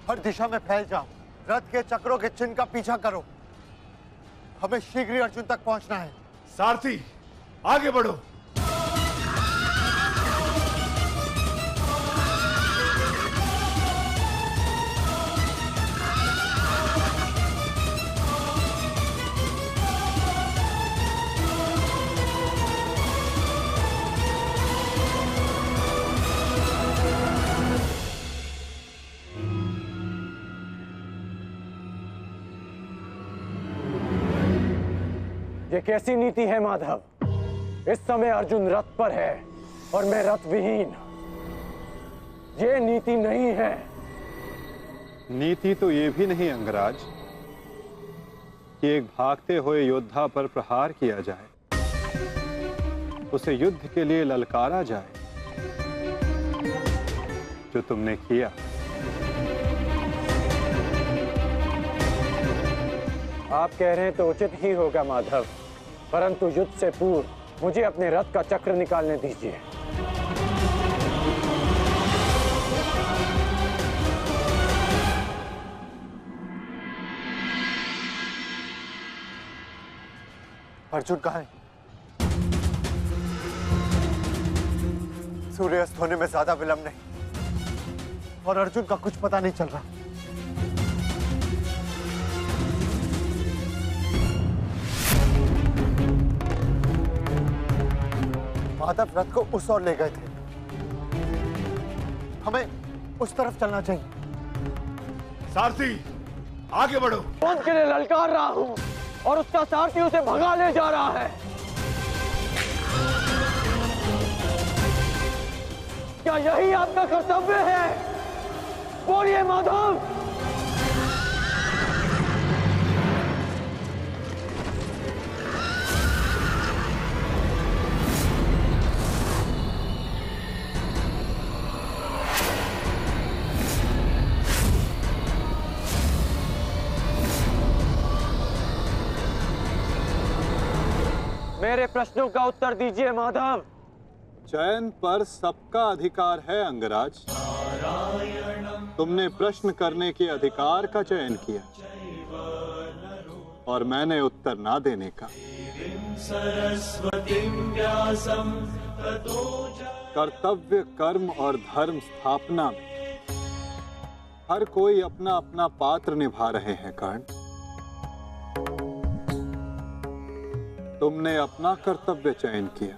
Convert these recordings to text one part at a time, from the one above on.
हर दिशा में फैल जाओ, रथ के चक्रों के चिन्ह का पीछा करो। हमें शीघ्र ही अर्जुन तक पहुंचना है। सारथी, आगे बढ़ो। ये कैसी नीति है माधव? इस समय अर्जुन रथ पर है और मैं रथ विहीन। ये नीति नहीं है। नीति तो ये भी नहीं अंगराज कि एक भागते हुए योद्धा पर प्रहार किया जाए, उसे युद्ध के लिए ललकारा जाए, जो तुमने किया। आप कह रहे हैं तो उचित ही होगा माधव, परंतु युद्ध से पूर्व मुझे अपने रथ का चक्र निकालने दीजिए। अर्जुन कहाँ है? सूर्यास्त होने में ज्यादा विलंब नहीं और अर्जुन का कुछ पता नहीं चल रहा। माधव रथ को उस ओर ले गए थे, हमें उस तरफ चलना चाहिए। सारथी, आगे बढ़ो। कौन के लिए ललकार रहा हूं और उसका सारथी उसे भगा ले जा रहा है। क्या यही आपका कर्तव्य है? बोलिए माधव। मेरे प्रश्नों का उत्तर दीजिए माधव। चयन पर सबका अधिकार है अंगराज। तुमने प्रश्न करने के अधिकार का चयन किया और मैंने उत्तर ना देने का। कर्तव्य, कर्म और धर्म स्थापना में हर कोई अपना अपना पात्र निभा रहे हैं कर्ण। तुमने अपना कर्तव्य चयन किया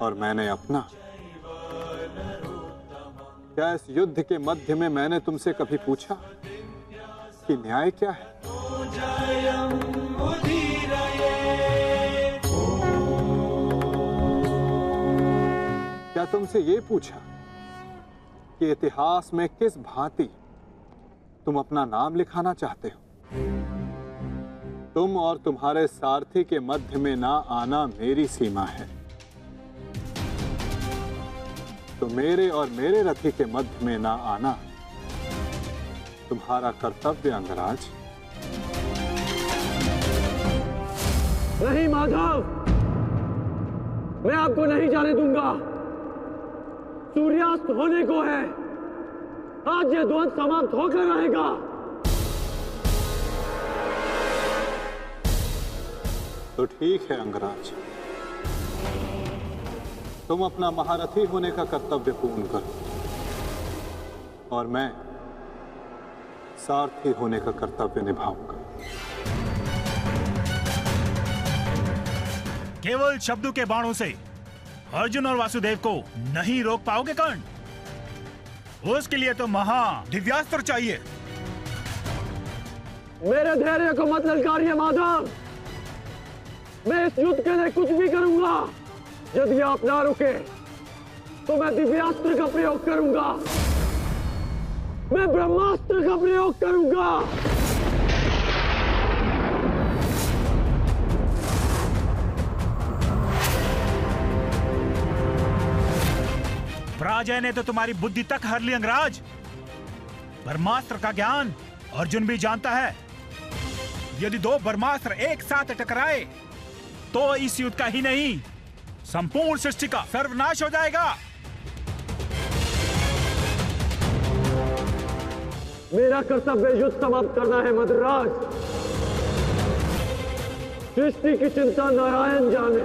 और मैंने अपना। क्या इस युद्ध के मध्य में मैंने तुमसे कभी पूछा कि न्याय क्या है? क्या तुमसे ये पूछा कि इतिहास में किस भांति तुम अपना नाम लिखाना चाहते हो? तुम और तुम्हारे सारथी के मध्य में ना आना मेरी सीमा है, तो मेरे और मेरे रथी के मध्य में ना आना तुम्हारा कर्तव्य अंगराज। नहीं माधव, मैं आपको नहीं जाने दूंगा। सूर्यास्त होने को है, आज ये द्वंद समाप्त होकर रहेगा। तो ठीक है अंगराज, तुम अपना महारथी होने का कर्तव्य पूर्ण करो और मैं सारथी होने का कर्तव्य निभाऊंगा। केवल शब्दों के बाणों से अर्जुन और वासुदेव को नहीं रोक पाओगे कर्ण। उसके लिए तो महा दिव्यास्त्र चाहिए। मेरे धैर्य को मत ललकारिए माधव। मैं इस युद्ध के लिए कुछ भी करूंगा। यदि आप ना रुके तो मैं दिव्यास्त्र का प्रयोग करूंगा। मैं ब्रह्मास्त्र का प्रयोग करूंगा। पराजय ने तो तुम्हारी बुद्धि तक हर ली अंगराज। ब्रह्मास्त्र का ज्ञान अर्जुन भी जानता है। यदि दो ब्रह्मास्त्र एक साथ टकराए तो इस युद्ध का ही नहीं, संपूर्ण सृष्टि का सर्वनाश हो जाएगा। मेरा कर्तव्य युद्ध समाप्त करना है मद्राज। सृष्टि की चिंता नारायण जाने।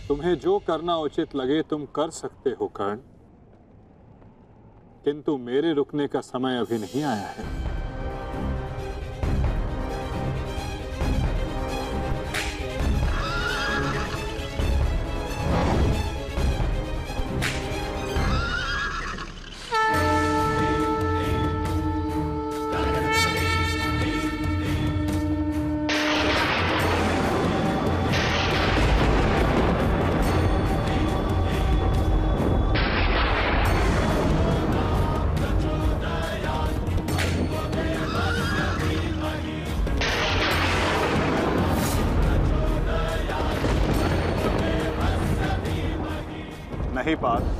तुम्हें जो करना उचित लगे तुम कर सकते हो कर्ण, किंतु मेरे रुकने का समय अभी नहीं आया है। नहीं पार्थ,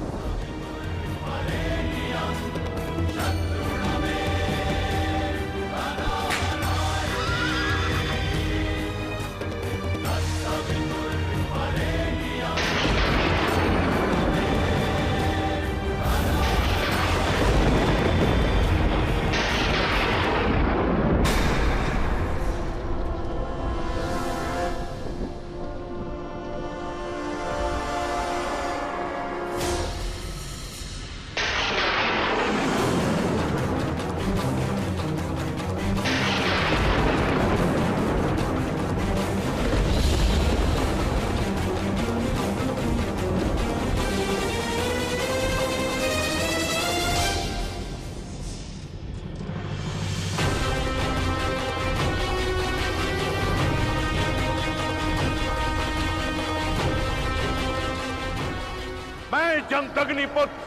जमदग्निपुत्र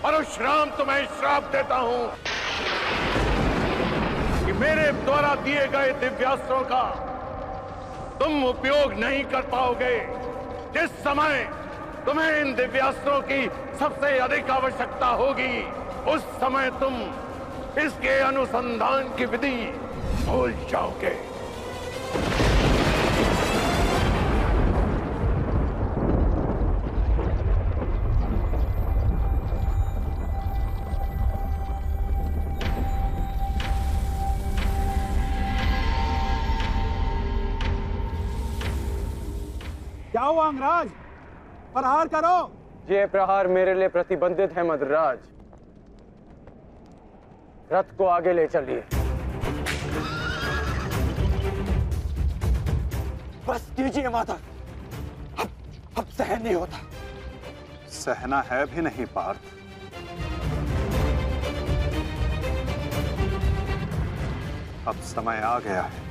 परशुराम तुम्हें श्राप देता हूं कि मेरे द्वारा दिए गए दिव्यास्त्रों का तुम उपयोग नहीं कर पाओगे। जिस समय तुम्हें इन दिव्यास्त्रों की सबसे अधिक आवश्यकता होगी, उस समय तुम इसके अनुसंधान की विधि भूल जाओगे। क्या हुआ अंगराज? प्रहार करो। ये प्रहार मेरे लिए प्रतिबंधित है मद्राज। रथ को आगे ले चलिए। बस कीजिए माता, अब सहन नहीं होता। सहना है भी नहीं पार्थ। अब समय आ गया है।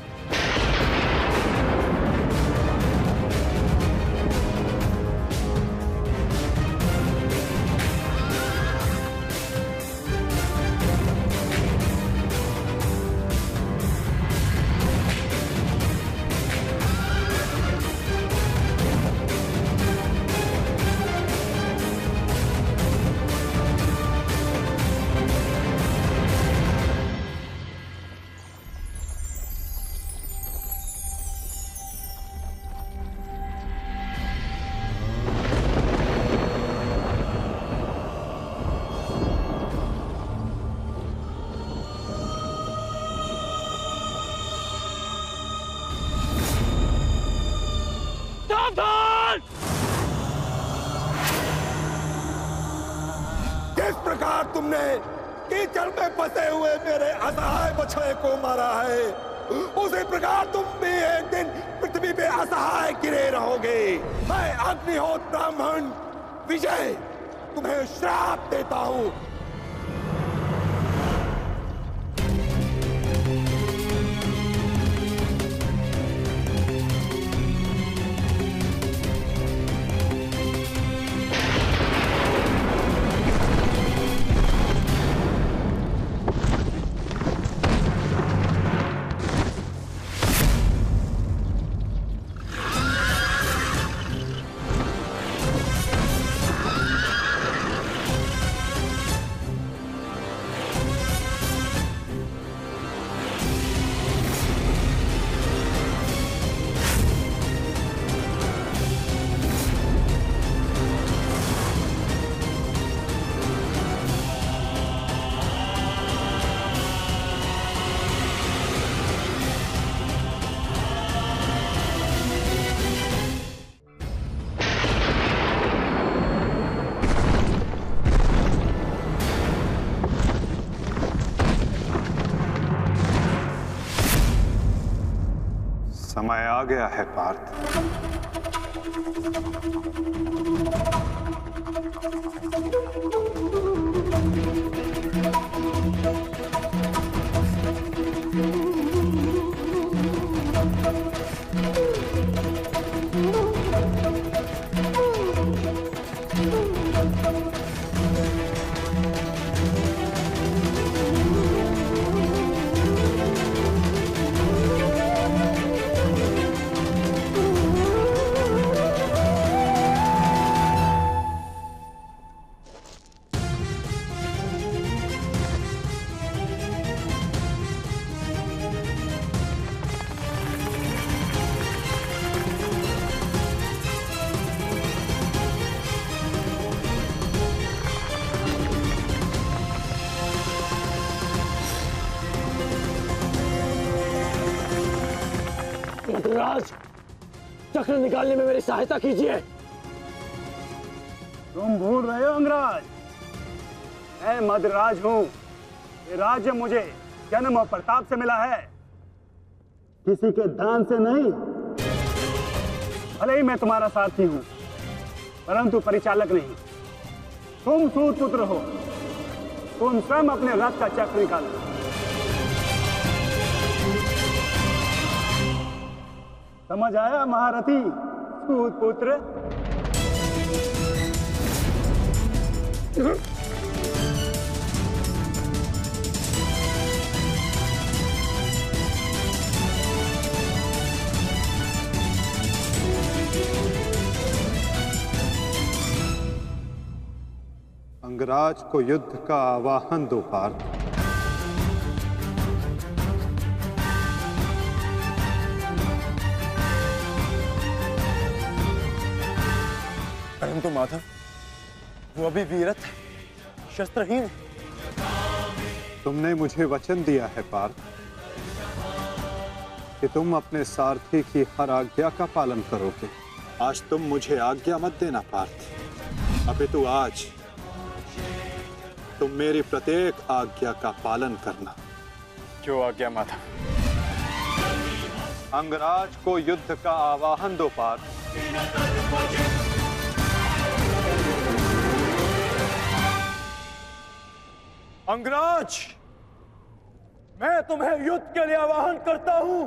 किस प्रकार तुमने कीचड़ में फंसे हुए मेरे असहाय बछड़े को मारा है, उसी प्रकार तुम भी एक दिन पृथ्वी पे असहाय गिरे रहोगे। मैं अग्निहोत्र ब्राह्मण विजय तुम्हें श्राप देता हूं। समय आ गया है पार्थ। मद्राज, चक्र निकालने में मेरी सहायता कीजिए। तुम भूल रहे हो अंगराज, मैं मद्राज हूं। ये राज्य मुझे जन्म और प्रताप से मिला है, किसी के दान से नहीं। भले ही मैं तुम्हारा सारथी हूं, परंतु परिचालक नहीं। तुम सूत पुत्र हो, तुम स्वयं अपने रथ का चक्र निकालो। समझ आया महारथी सूत पुत्र? अंगराज को युद्ध का आवाहन दो पार्थ। परंतु माधव, वो अभी वीरत है, शस्त्रहीन। तुमने मुझे वचन दिया है पार्थ कि तुम अपने सारथी की हर आज्ञा का पालन करोगे। आज तुम मुझे आज्ञा मत देना पार्थ, अपितु आज तुम मेरी प्रत्येक आज्ञा का पालन करना। क्यों आज्ञा माधव? अंगराज को युद्ध का आवाहन दो पार्थ। अंगराज, मैं तुम्हें युद्ध के लिए आह्वान करता हूं।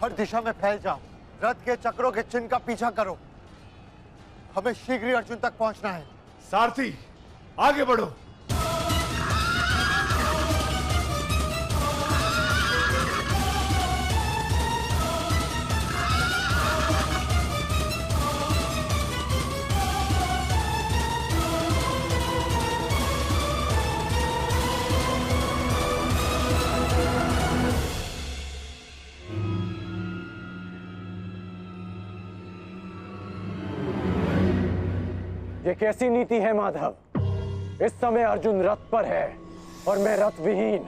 हर दिशा में फैल जाओ, रथ के चक्रों के चिन्ह का पीछा करो। हमें शीघ्र ही अर्जुन तक पहुंचना है। सारथी, आगे बढ़ो। ये कैसी नीति है माधव? इस समय अर्जुन रथ पर है और मैं रथ विहीन।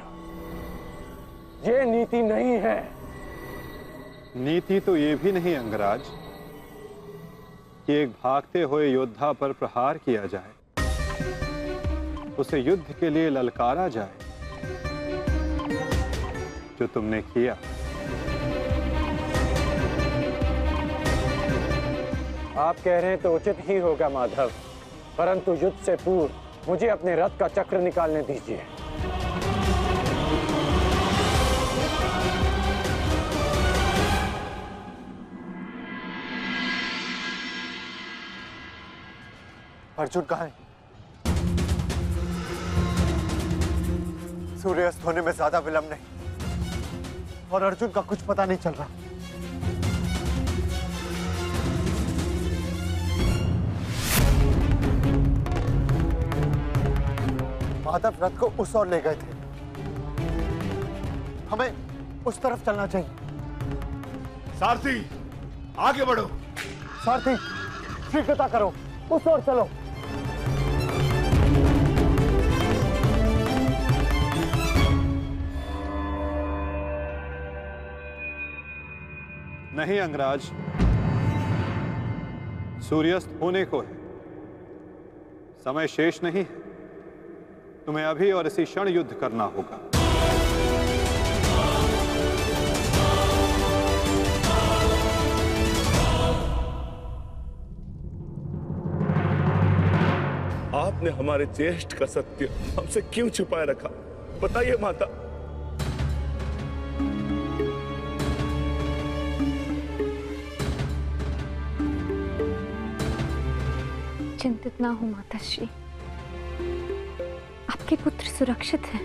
ये नीति नहीं है। नीति तो ये भी नहीं अंगराज कि एक भागते हुए योद्धा पर प्रहार किया जाए, उसे युद्ध के लिए ललकारा जाए, जो तुमने किया। आप कह रहे हैं तो उचित ही होगा माधव, परंतु युद्ध से पूर्व मुझे अपने रथ का चक्र निकालने दीजिए। अर्जुन कहाँ है? सूर्यास्त होने में ज्यादा विलंब नहीं और अर्जुन का कुछ पता नहीं चल रहा। माधव रथ को उस ओर ले गए थे, हमें उस तरफ चलना चाहिए। सारथी, आगे बढ़ो। सारथी, शीघ्रता करो, उस ओर चलो। नहीं अंगराज, सूर्यास्त होने को है, समय शेष नहीं है। तुम्हें अभी और इसी क्षण युद्ध करना होगा। आपने हमारे ज्येष्ठ का सत्य हमसे क्यों छुपाए रखा? बताइए माता। चिंतित ना हो माताश्री, आपके पुत्र सुरक्षित हैं।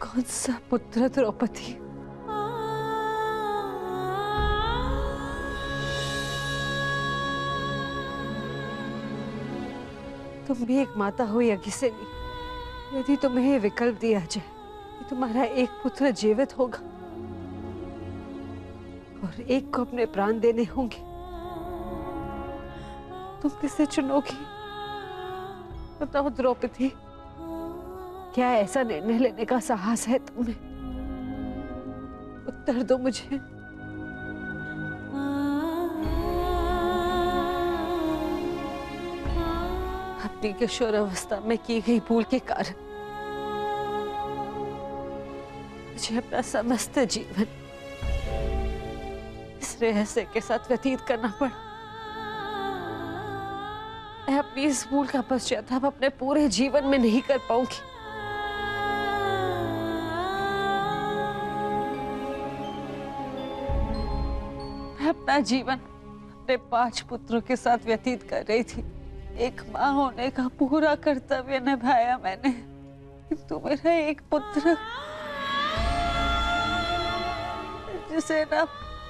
कौन सा पुत्र द्रौपदी? तुम भी एक माता हो यज्ञसेनी, यदि तुम्हें ये विकल्प दिया जाए कि तुम्हारा एक पुत्र जीवित होगा और एक को अपने प्राण देने होंगे, तुम किसे चुनोगी? बताओ द्रौपदी, क्या ऐसा निर्णय लेने का साहस है तुम्हें? उत्तर दो मुझे। अपनी किशोरावस्था में की गई भूल के कारण मुझे अपना समस्त जीवन इस रहस्य के साथ व्यतीत करना पड़ा। मैं अपनी इस भूल का पश्चाताप अपने पूरे जीवन में नहीं कर पाऊंगी। मैं अपना जीवन अपने 5 पुत्रों के साथ व्यतीत कर रही थी। एक माँ होने का पूरा कर्तव्य निभाया मैंने, किंतु मेरा एक पुत्र जिसे ना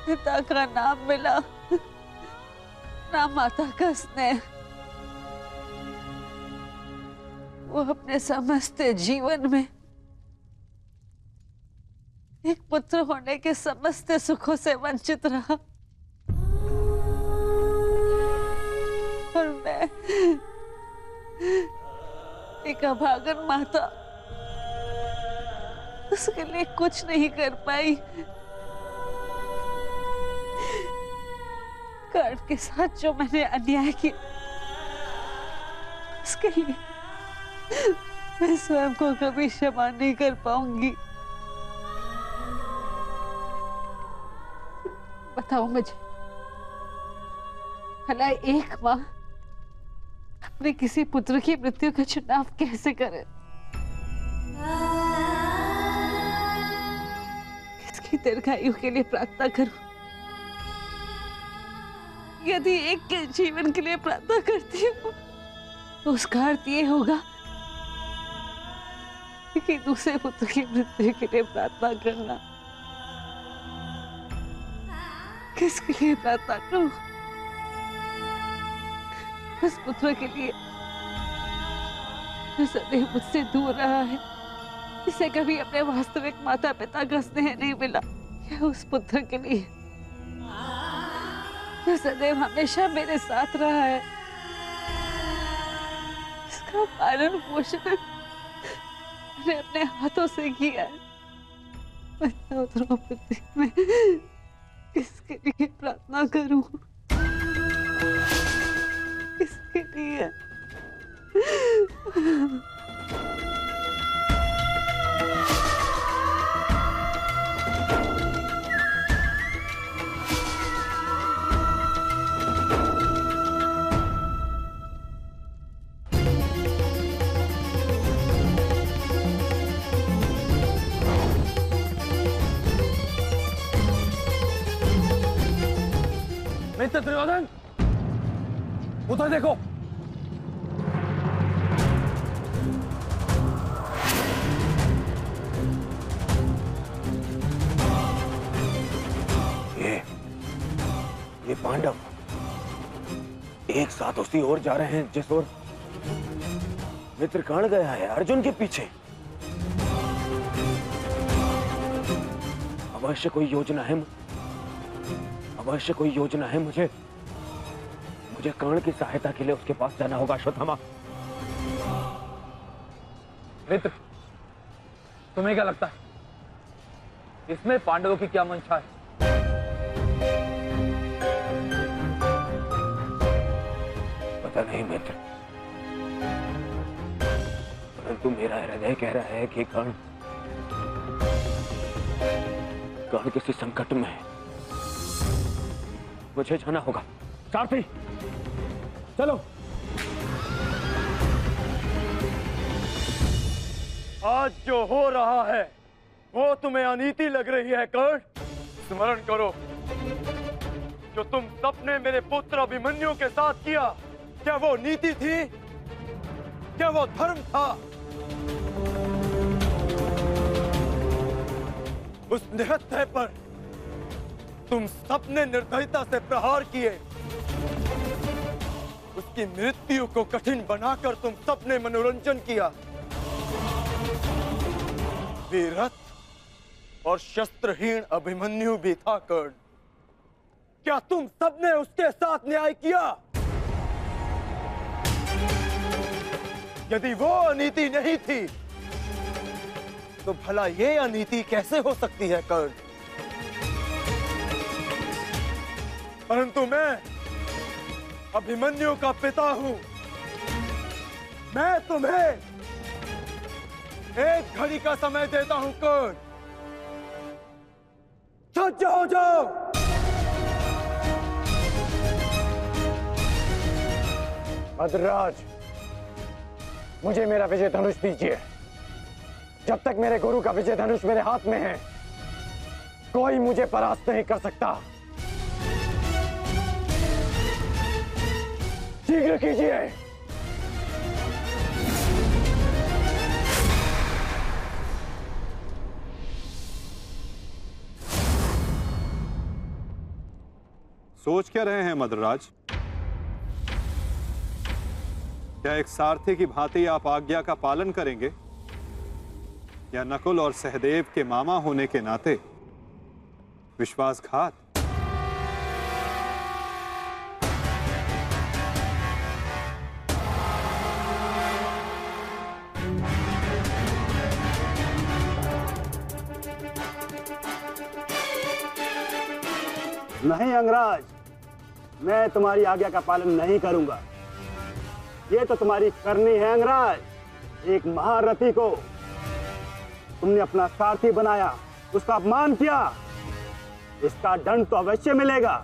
पिता का नाम मिला, ना माता का स्नेह, वो अपने समस्त जीवन में एक पुत्र होने के समस्त सुखों से वंचित रहा। और मैं एक अभागन माता उसके लिए कुछ नहीं कर पाई। कर्ण के साथ जो मैंने अन्याय किया, उसके लिए मैं स्वयं को कभी क्षमा नहीं कर पाऊंगी। बताओ मुझे, भला एक माँ अपने किसी पुत्र की मृत्यु का चुनाव कैसे करे? किसकी दीर्घायु के लिए प्रार्थना करूं? यदि एक के जीवन के लिए प्रार्थना करती हूँ तो उसका अर्थ ये होगा कि दूसरे पुत्र की मृत्यु के लिए प्रार्थना करना। किसके लिए प्रार्थना करूं? उस पुत्र के लिए जो सदैव मुझसे दूर रहा है, जिसे कभी अपने वास्तविक माता पिता का स्नेह नहीं मिला, या उस पुत्र के लिए जो सदैव हमेशा मेरे साथ रहा है, इसका पालन पोषण मैंने अपने हाथों से किया है। बताओ द्रौपदी, मैं किसके लिए प्रार्थना करूं? किसके लिए? मित्र दुर्योधन, उधर देखो। ये पांडव एक साथ उसी ओर जा रहे हैं जिस ओर मित्र कर्ण गया है अर्जुन के पीछे। अवश्य कोई योजना है, अवश्य कोई योजना है। मुझे कर्ण की सहायता के लिए उसके पास जाना होगा। अश्वत्थामा, मित्र, तुम्हें क्या लगता है इसमें पांडवों की क्या मंशा है? पता नहीं मित्र, परंतु मेरा हृदय कह रहा है कि कर्ण किसी संकट में है। मुझे जाना होगा। सारथी, चलो। आज जो हो रहा है वो तुम्हें अनीति लग रही है कर्ण? स्मरण करो जो तुम सबने मेरे पुत्र अभिमन्यु के साथ किया, क्या वो नीति थी? क्या वो धर्म था? उस निहत्थे पर तुम सबने निर्दयता से प्रहार किए। उसकी मृत्यु को कठिन बनाकर तुम सबने मनोरंजन किया। वीरथ और शस्त्रहीन अभिमन्यु भी था कर्ण। क्या तुम सबने उसके साथ न्याय किया? यदि वो अनीति नहीं थी तो भला ये अनीति कैसे हो सकती है कर्ण? परंतु मैं अभिमन्यु का पिता हूं। मैं तुम्हें एक घड़ी का समय देता हूं कर्ण। सज्ज हो जाओ। भद्रराज, मुझे मेरा विजय धनुष दीजिए। जब तक मेरे गुरु का विजय धनुष मेरे हाथ में है, कोई मुझे परास्त नहीं कर सकता। शीघ्र कीजिए। सोच क्या रहे हैं मद्रराज? क्या एक सारथी की भांति आप आज्ञा का पालन करेंगे, या नकुल और सहदेव के मामा होने के नाते विश्वासघात? नहीं अंगराज, मैं तुम्हारी आज्ञा का पालन नहीं करूंगा। ये तो तुम्हारी करनी है अंगराज। एक महारथी को तुमने अपना सारथी बनाया, उसका अपमान किया, इसका दंड तो अवश्य मिलेगा।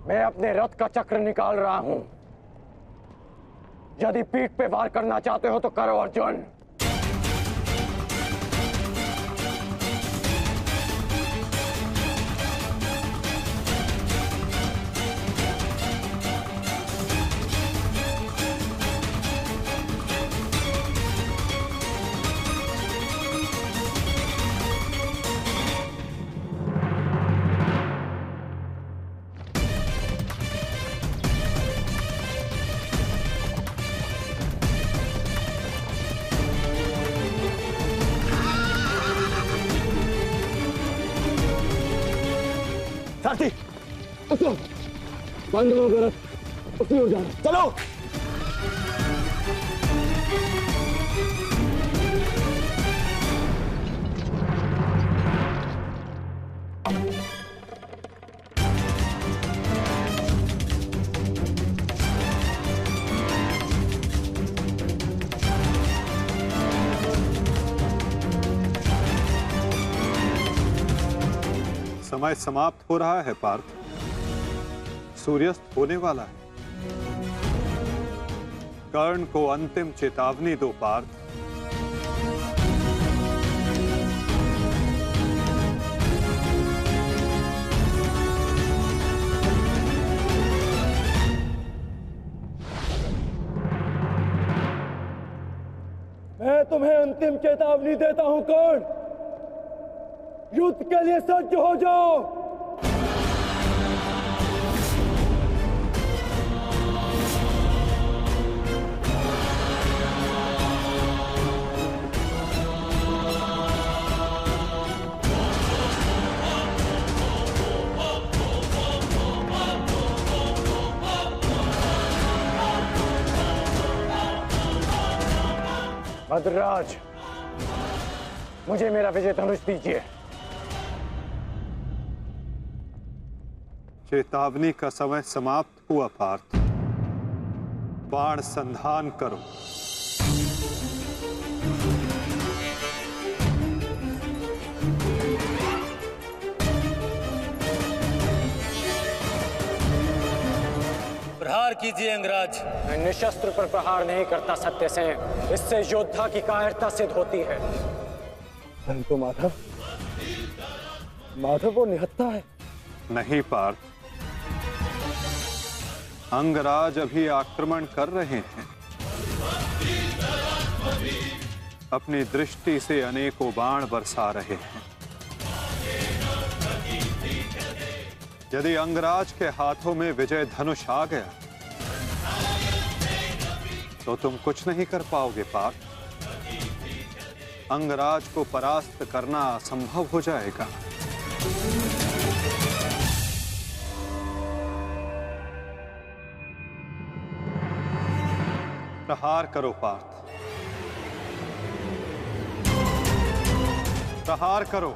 मैं अपने रथ का चक्र निकाल रहा हूं। यदि पीठ पे वार करना चाहते हो तो करो अर्जुन। सारथी, उसको पांडवों का रथ उसकी ओर जाना। चलो। समय समाप्त हो रहा है पार्थ। सूर्यास्त होने वाला है। कर्ण को अंतिम चेतावनी दो पार्थ। तुम्हें अंतिम चेतावनी देता हूं कर्ण, युद्ध के लिए सज्ज हो जाओ। भद्रराज, मुझे मेरा विजय धनुष दीजिए। चेतावनी का समय समाप्त हुआ पार्थ। बाण संधान करो। प्रहार कीजिए अंगराज। मैं निशस्त्र पर प्रहार नहीं करता सत्यसेन, इससे योद्धा की कायरता सिद्ध होती है। परंतु माधव, वो निहत्था है। नहीं पार्थ, अंगराज अभी आक्रमण कर रहे हैं। अपनी दृष्टि से अनेकों बाण बरसा रहे हैं। यदि अंगराज के हाथों में विजय धनुष आ गया तो तुम कुछ नहीं कर पाओगे पार्थ। अंगराज को परास्त करना असंभव हो जाएगा। प्रहार करो पार्थ, प्रहार करो।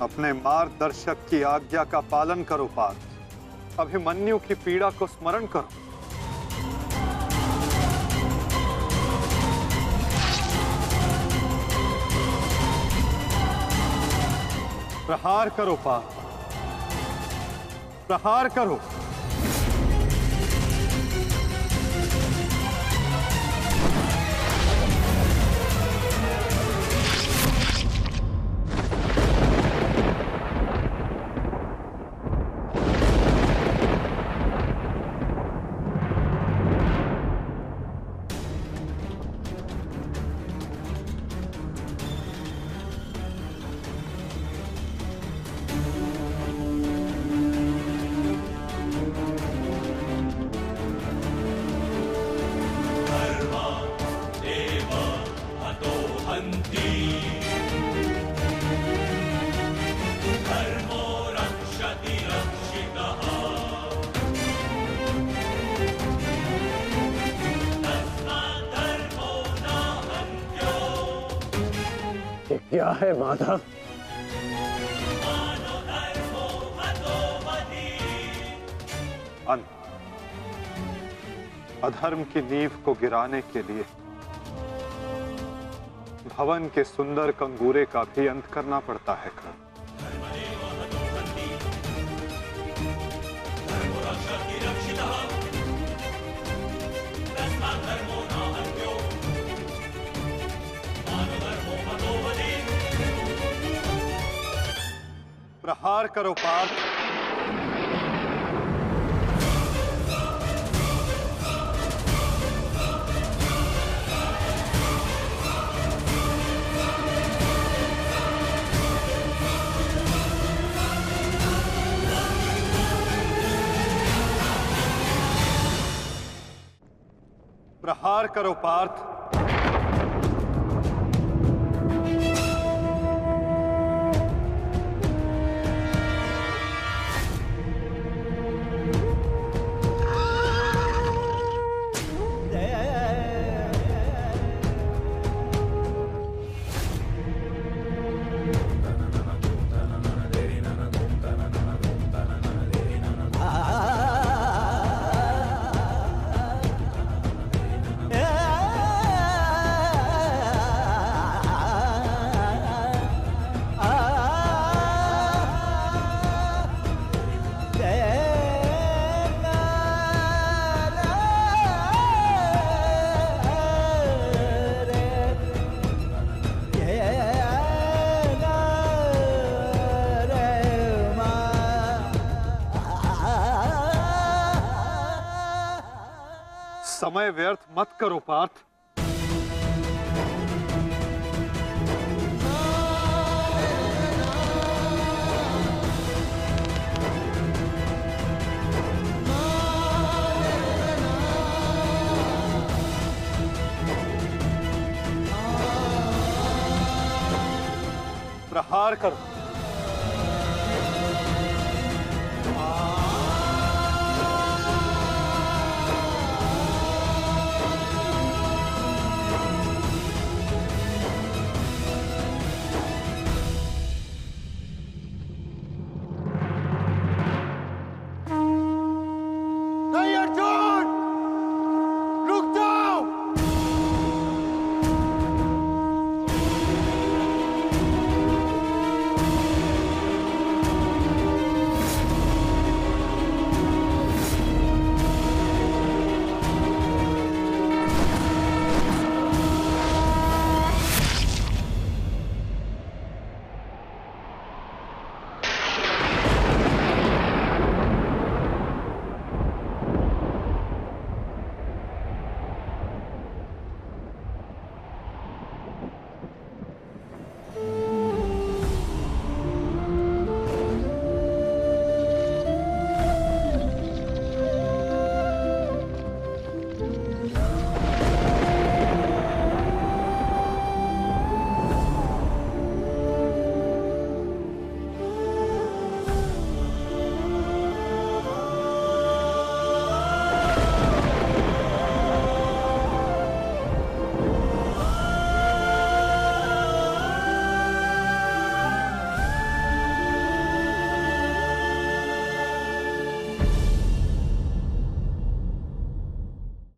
अपने मार्गदर्शक की आज्ञा का पालन करो पार्थ। अभिमन्यु की पीड़ा को स्मरण करो। प्रहार करो पार्थ, प्रहार करो। क्या है माधव? अंत। अधर्म की नींव को गिराने के लिए भवन के सुंदर कंगूरे का भी अंत करना पड़ता है कर्ण। प्रहार करो पार्थ, प्रहार करो पार्थ। समय व्यर्थ मत करो पार्थ। प्रहार करो।